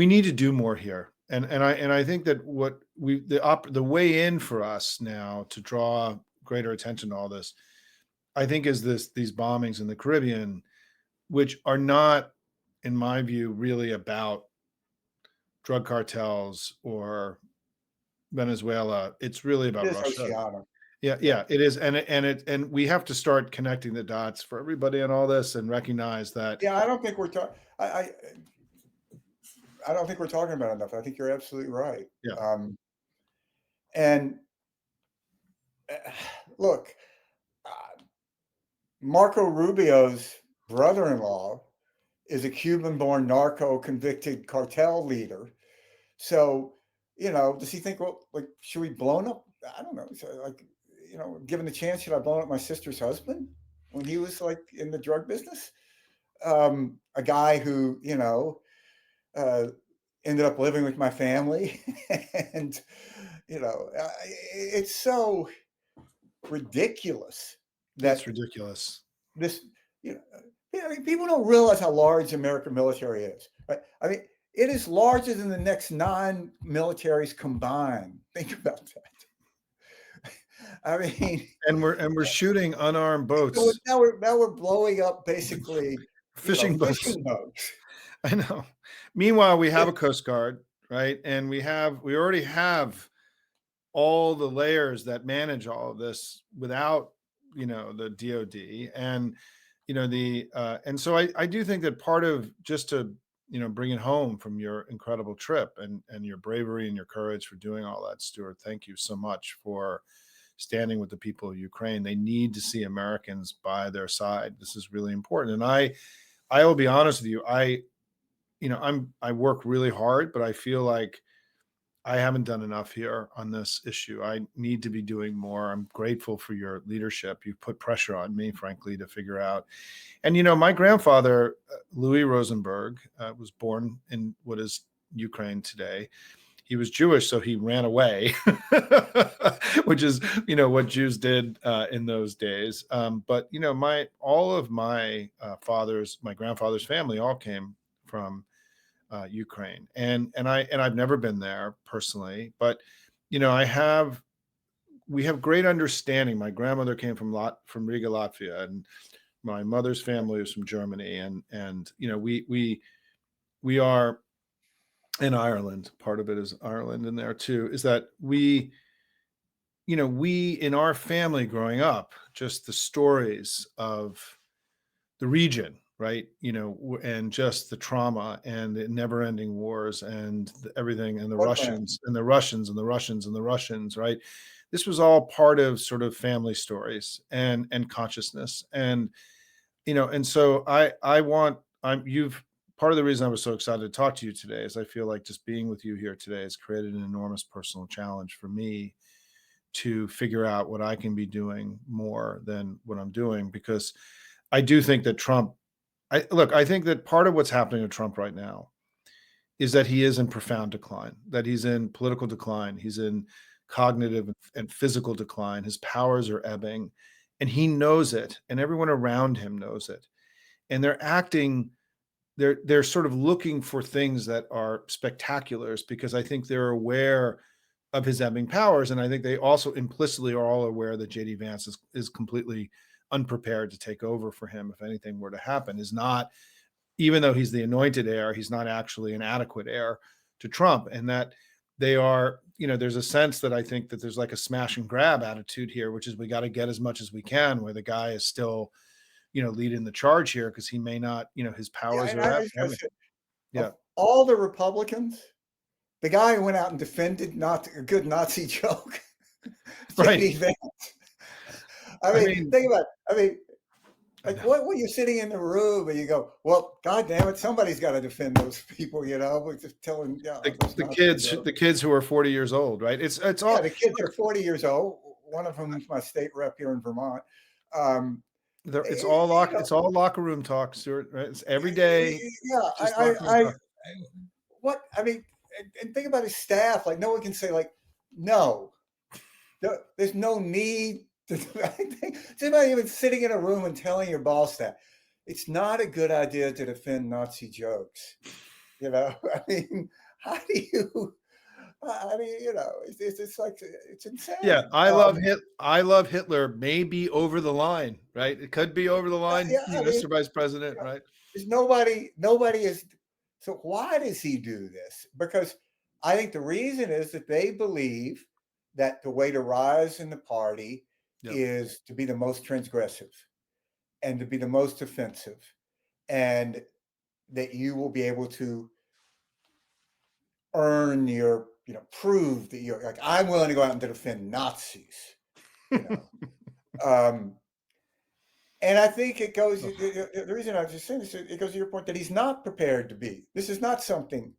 Speaker 2: need to do more here. And I think that the way in for us now to draw greater attention to all this, I think, is these bombings in the Caribbean, which are not, in my view, really about drug cartels or Venezuela. It's really about
Speaker 1: It is
Speaker 2: Russia.
Speaker 1: Oceania.
Speaker 2: Yeah, it is, and we have to start connecting the dots for everybody on all this and recognize that.
Speaker 1: Yeah, I don't think we're talking. I don't think we're talking about enough. I think you're absolutely right.
Speaker 2: Yeah.
Speaker 1: And look, Marco Rubio's brother-in-law is a Cuban-born narco-convicted cartel leader. So, does he think, well, like, should we blown up? I don't know. So, like, given the chance, should I blown up my sister's husband when he was like in the drug business? A guy who, ended up living with my family and, It's so ridiculous
Speaker 2: It's
Speaker 1: that
Speaker 2: ridiculous.
Speaker 1: this, you know, I mean, people don't realize how large the American military is. Right? I mean, it is larger than the next 9 militaries combined. Think about that. I mean,
Speaker 2: And we're shooting unarmed
Speaker 1: so
Speaker 2: boats,
Speaker 1: now we're blowing up basically,
Speaker 2: fishing boats.
Speaker 1: fishing boats.
Speaker 2: I know. Meanwhile, we have a Coast Guard, right? And we already have all the layers that manage all of this without, the DoD. And and so I do think that part of, just to bring it home from your incredible trip and your bravery and your courage for doing all that, Stuart, thank you so much for standing with the people of Ukraine. They need to see Americans by their side. This is really important. And I will be honest with you, I work really hard, but I feel like I haven't done enough here on this issue. I need to be doing more. I'm grateful for your leadership. You've put pressure on me, frankly, to figure out. And my grandfather, Louis Rosenberg, was born in what is Ukraine today. He was Jewish, so he ran away, which is what Jews did in those days. But all of my my grandfather's family all came from Ukraine, and I've never been there personally, but we have great understanding. My grandmother came from Riga, Latvia, and my mother's family is from Germany, and we are in Ireland. Part of it is Ireland in there too. Is that we in our family growing up, just the stories of the region, right? And just the trauma and the never-ending wars and everything, and the
Speaker 1: What land?
Speaker 2: Russians and the Russians and the Russians and the Russians, right? This was all part of sort of family stories and consciousness, and so you've part of the reason I was so excited to talk to you today is I feel like just being with you here today has created an enormous personal challenge for me to figure out what I can be doing more than what I'm doing, because I do think that I think that part of what's happening to Trump right now is that he is in profound decline, that he's in political decline, he's in cognitive and physical decline. His powers are ebbing, and he knows it, and everyone around him knows it. And they're sort of looking for things that are spectaculars, because I think they're aware of his ebbing powers. And I think they also implicitly are all aware that JD Vance is completely unprepared to take over for him if anything were to happen. Is not, even though he's the anointed heir, he's not actually an adequate heir to Trump. And that they are, there's a sense that I think that there's like a smash and grab attitude here, which is we got to get as much as we can, where the guy is still, leading the charge here, because he may not, his
Speaker 1: Yeah,
Speaker 2: powers
Speaker 1: and
Speaker 2: are
Speaker 1: I
Speaker 2: at.
Speaker 1: was gonna say,
Speaker 2: Yeah.
Speaker 1: of all the Republicans, the guy who went out and defended not a good Nazi joke,
Speaker 2: Right.
Speaker 1: JD Vance. I mean, think about it. I mean, like, what when you're sitting in the room and you go, well, God damn it, somebody's got to defend those people, we're just telling, those Nazi jokes.
Speaker 2: The kids who are 40 years old, right? It's all.
Speaker 1: Yeah, the kids are 40 years old. One of them is my state rep here in Vermont. Um,
Speaker 2: It's
Speaker 1: you know,
Speaker 2: it's all locker room talk, Stuart. Right? It's every day.
Speaker 1: yeah,
Speaker 2: Just locker room talk.
Speaker 1: what I mean, and think about his staff. Like, no one can say, like, no, there's no need to. It's about even sitting in a room and telling your boss that it's not a good idea to defend Nazi jokes. I mean, how do you? I mean, it's like it's insane.
Speaker 2: Yeah, I love Hitler. May be over the line, right? It could be over the line,
Speaker 1: Yeah, I mean,
Speaker 2: Mr. Vice President, right?
Speaker 1: there's nobody is. So why does he do this? Because I think the reason is that they believe that the way to rise in the party
Speaker 2: Yep.
Speaker 1: is to be the most transgressive and to be the most offensive, and that you will be able to earn your, prove that you're like, I'm willing to go out and defend Nazis, you know. And I think it goes, the reason I was just saying this, it goes to your point that he's not prepared to be. This is not something,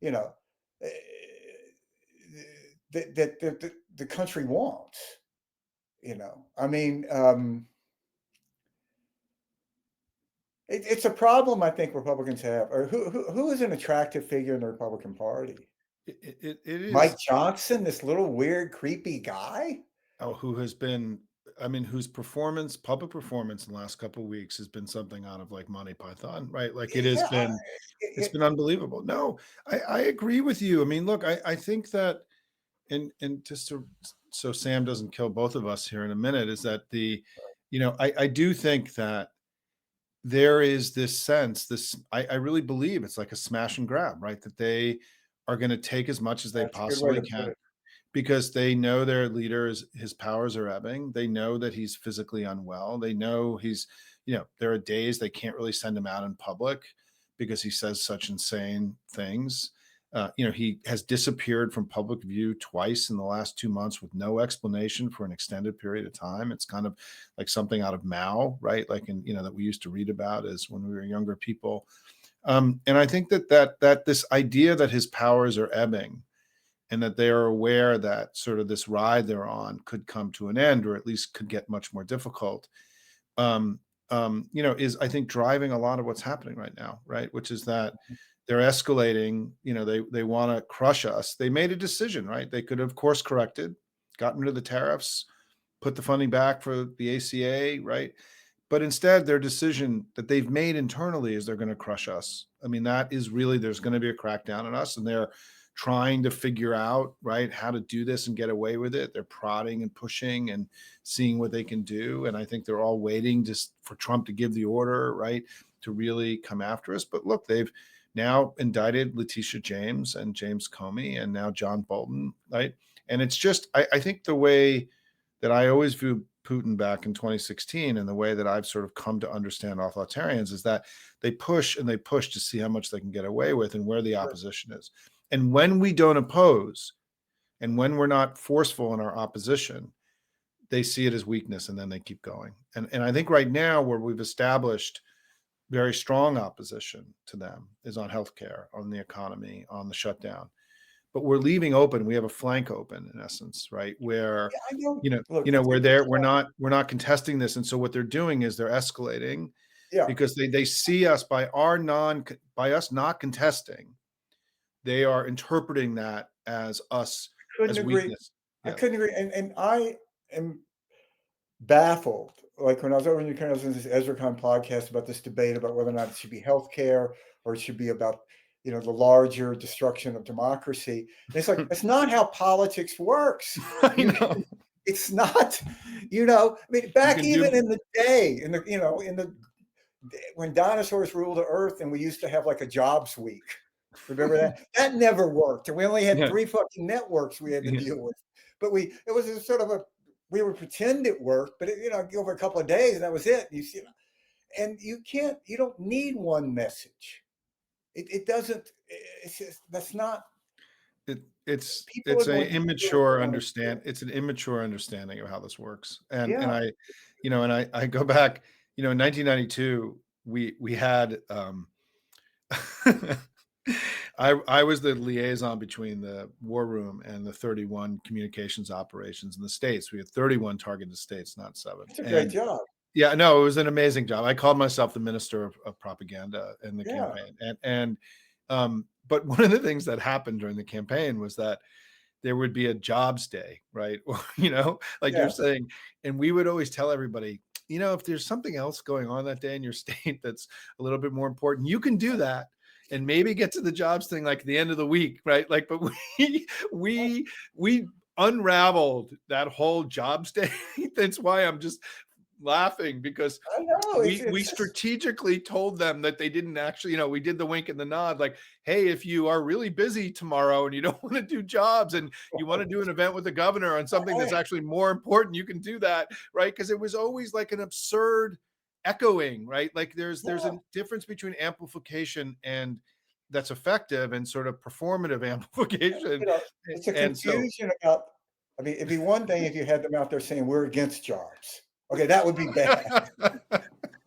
Speaker 1: you know, eh, that the country wants, I mean, it's a problem I think Republicans have, or who is an attractive figure in the Republican Party?
Speaker 2: It
Speaker 1: Mike
Speaker 2: is.
Speaker 1: Johnson, this little weird, creepy guy.
Speaker 2: Oh, who has been, I mean, whose performance, public performance in the last couple of weeks has been something out of like Monty Python, right? Like it has
Speaker 1: Yeah,
Speaker 2: been, it's
Speaker 1: it,
Speaker 2: been unbelievable. No, I agree with you. I mean, look, I think that, and just to, so Sam doesn't kill both of us here in a minute, is that I do think that there is this sense, I really believe it's like a smash and grab, right? That they are going to take as much as they
Speaker 1: that's a good way
Speaker 2: possibly
Speaker 1: to put
Speaker 2: can
Speaker 1: it.
Speaker 2: because they know their leaders, his powers are ebbing. They know that he's physically unwell. They know there are days they can't really send him out in public because he says such insane things. He has disappeared from public view twice in the last 2 months with no explanation for an extended period of time. It's kind of like something out of Mao, right? Like that we used to read about as when we were younger people. And I think that this idea that his powers are ebbing and that they are aware that sort of this ride they're on could come to an end, or at least could get much more difficult. Is I think driving a lot of what's happening right now, right? Which is that they're escalating. They want to crush us. They made a decision, right? They could have course corrected, gotten rid of the tariffs, put the funding back for the ACA, right? But instead, their decision that they've made internally is they're going to crush us. I mean, that is really, there's going to be a crackdown on us, and they're trying to figure out, right, how to do this and get away with it. They're prodding and pushing and seeing what they can do. And I think they're all waiting just for Trump to give the order, right, to really come after us. But look, they've now indicted Letitia James and James Comey and now John Bolton, right? And it's just, I think the way that I always viewed Putin back in 2016 and the way that I've sort of come to understand authoritarians is that they push and they push to see how much they can get away with and where the opposition is. And when we don't oppose and when we're not forceful in our opposition, they see it as weakness and then they keep going. And I think right now where we've established very strong opposition to them is on healthcare, on the economy, on the shutdown. But we're leaving open. We have a flank open in essence, right? Where
Speaker 1: Yeah, I know. Look, it's,
Speaker 2: we're
Speaker 1: it's
Speaker 2: there. We're not contesting this, and so what they're doing is they're escalating
Speaker 1: yeah.
Speaker 2: because they see us by us not contesting. They are interpreting that as us
Speaker 1: Couldn't
Speaker 2: as
Speaker 1: agree.
Speaker 2: weakness.
Speaker 1: I
Speaker 2: Yeah.
Speaker 1: couldn't agree. And I am baffled. Like when I was over in Ukraine, I was in this Ezracon podcast about this debate about whether or not it should be healthcare or it should be about, the larger destruction of democracy. And it's like, that's not how politics works.
Speaker 2: I
Speaker 1: You
Speaker 2: know.
Speaker 1: can, it's not, I mean,
Speaker 2: You
Speaker 1: back
Speaker 2: can
Speaker 1: even
Speaker 2: do.
Speaker 1: in the day, when dinosaurs ruled the earth and we used to have like a jobs week. Remember that? That never worked. And we only had
Speaker 2: Yeah.
Speaker 1: 3 fucking networks we had to
Speaker 2: Yeah.
Speaker 1: deal with. But it was a sort of we would pretend it worked, but over a couple of days and that was it. And you don't need one message. It doesn't, it's just, that's not, people are
Speaker 2: It's
Speaker 1: going
Speaker 2: a
Speaker 1: to do what they
Speaker 2: immature
Speaker 1: want to do.
Speaker 2: it's an immature understanding of how this works. And
Speaker 1: Yeah.
Speaker 2: I go back, in 1992, we had I was the liaison between the war room and the 31 communications operations in the States. We had 31 targeted states, not 7.
Speaker 1: It's a great
Speaker 2: And
Speaker 1: job.
Speaker 2: yeah, no, it was an amazing job. I called myself the minister of propaganda in the
Speaker 1: Yeah.
Speaker 2: campaign. But one of the things that happened during the campaign was that there would be a jobs day, right? Or, like you're
Speaker 1: Yeah.
Speaker 2: saying, and we would always tell everybody, if there's something else going on that day in your state that's a little bit more important, you can do that and maybe get to the jobs thing like the end of the week, right? Like, but we unraveled that whole jobs day. That's why I'm just laughing because
Speaker 1: I know.
Speaker 2: we
Speaker 1: It's just,
Speaker 2: strategically told them that they didn't actually, we did the wink and the nod, like, hey, if you are really busy tomorrow and you don't want to do jobs and you want to do an event with the governor on something that's actually more important, you can do that, right? Because it was always like an absurd echoing, right? Like there's
Speaker 1: yeah.
Speaker 2: a difference between amplification and that's effective and sort of performative amplification.
Speaker 1: It's a
Speaker 2: And so
Speaker 1: confusion about. I mean, it'd be one thing if you had them out there saying we're against jobs. Okay, that would be bad.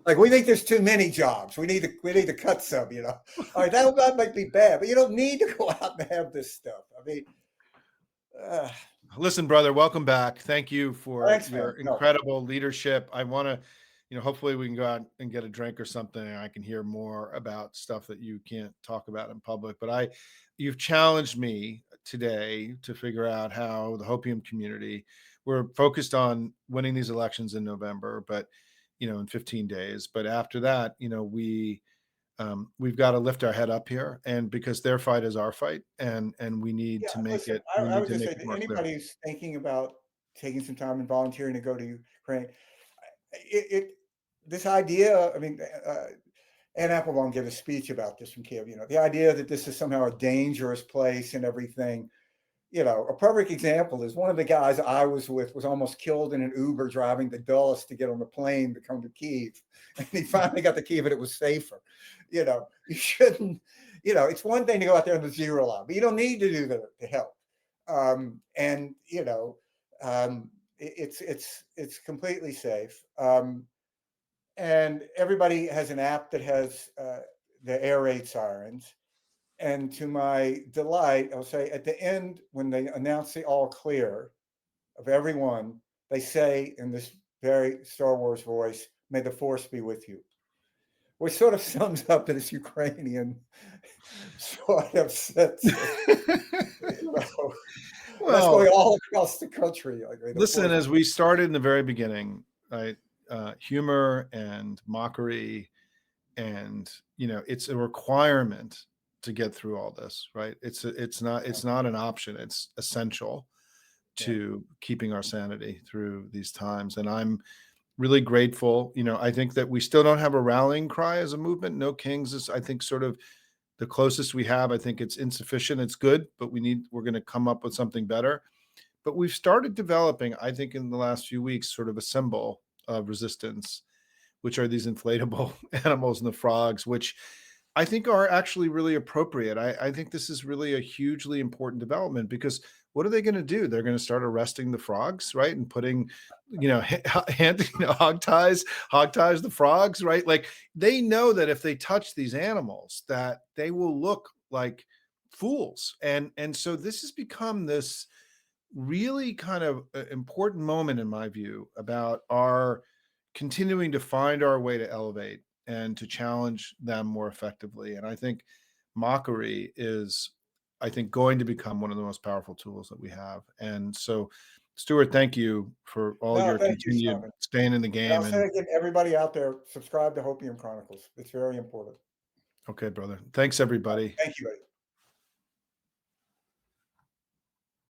Speaker 1: Like we think there's too many jobs. We need to cut some. All right, that might be bad, but you don't need to go out and have this stuff. I mean, uh,
Speaker 2: listen, brother, welcome back. Thank you for
Speaker 1: thanks, man.
Speaker 2: your
Speaker 1: No,
Speaker 2: incredible leadership. I want to, hopefully we can go out and get a drink or something. And I can hear more about stuff that you can't talk about in public. But you've challenged me today to figure out how the Hopium community, we're focused on winning these elections in November, but in 15 days. But after that, we've got to lift our head up here, and because their fight is our fight, and we need
Speaker 1: Yeah,
Speaker 2: to make
Speaker 1: listen,
Speaker 2: it we
Speaker 1: I
Speaker 2: need
Speaker 1: would
Speaker 2: to
Speaker 1: just
Speaker 2: make
Speaker 1: say
Speaker 2: it
Speaker 1: to
Speaker 2: more clear.
Speaker 1: anybody who's thinking about taking some time and volunteering to go to Ukraine, it this idea, I mean, Anne Applebaum gave a speech about this from Kyiv, the idea that this is somehow a dangerous place and everything. A perfect example is one of the guys I was with was almost killed in an Uber driving to Dulles to get on a plane to come to Kyiv. And he finally got to Kyiv and it was safer. You shouldn't, it's one thing to go out there in the zero line, but you don't need to do that to help. And, it's completely safe. And everybody has an app that has the air raid sirens. And to my delight, I'll say at the end, when they announce the all clear of everyone, they say in this very Star Wars voice, "May the Force be with you," which sort of sums up this Ukrainian sort of sense of, you know, that's
Speaker 2: Well,
Speaker 1: going all across the country. Like, may the
Speaker 2: listen,
Speaker 1: Force.
Speaker 2: as we started in the very beginning, right? Humor and mockery, and it's a requirement to get through all this, right? It's not an option. It's essential
Speaker 1: Yeah.
Speaker 2: to keeping our sanity through these times. And I'm really grateful. I think that we still don't have a rallying cry as a movement. No Kings is, I think, sort of the closest we have. I think it's insufficient. It's good, but we're going to come up with something better. But we've started developing, I think, in the last few weeks, sort of a symbol of resistance, which are these inflatable animals and the frogs, which I think are actually really appropriate. I think this is really a hugely important development, because what are they going to do? They're going to start arresting the frogs, right? And putting, hog ties the frogs, right? Like, they know that if they touch these animals, that they will look like fools. And so this has become this really kind of important moment, in my view, about our continuing to find our way to elevate and to challenge them more effectively. And I think mockery is, I think, going to become one of the most powerful tools that we have. And so, Stuart, thank you for all
Speaker 1: No,
Speaker 2: your
Speaker 1: thank you,
Speaker 2: continued
Speaker 1: Simon.
Speaker 2: staying in the
Speaker 1: And I'll
Speaker 2: game.
Speaker 1: say
Speaker 2: And
Speaker 1: again, everybody out there, subscribe to Hopium Chronicles. It's very important.
Speaker 2: okay, brother. Thanks, everybody.
Speaker 1: Thank you, buddy.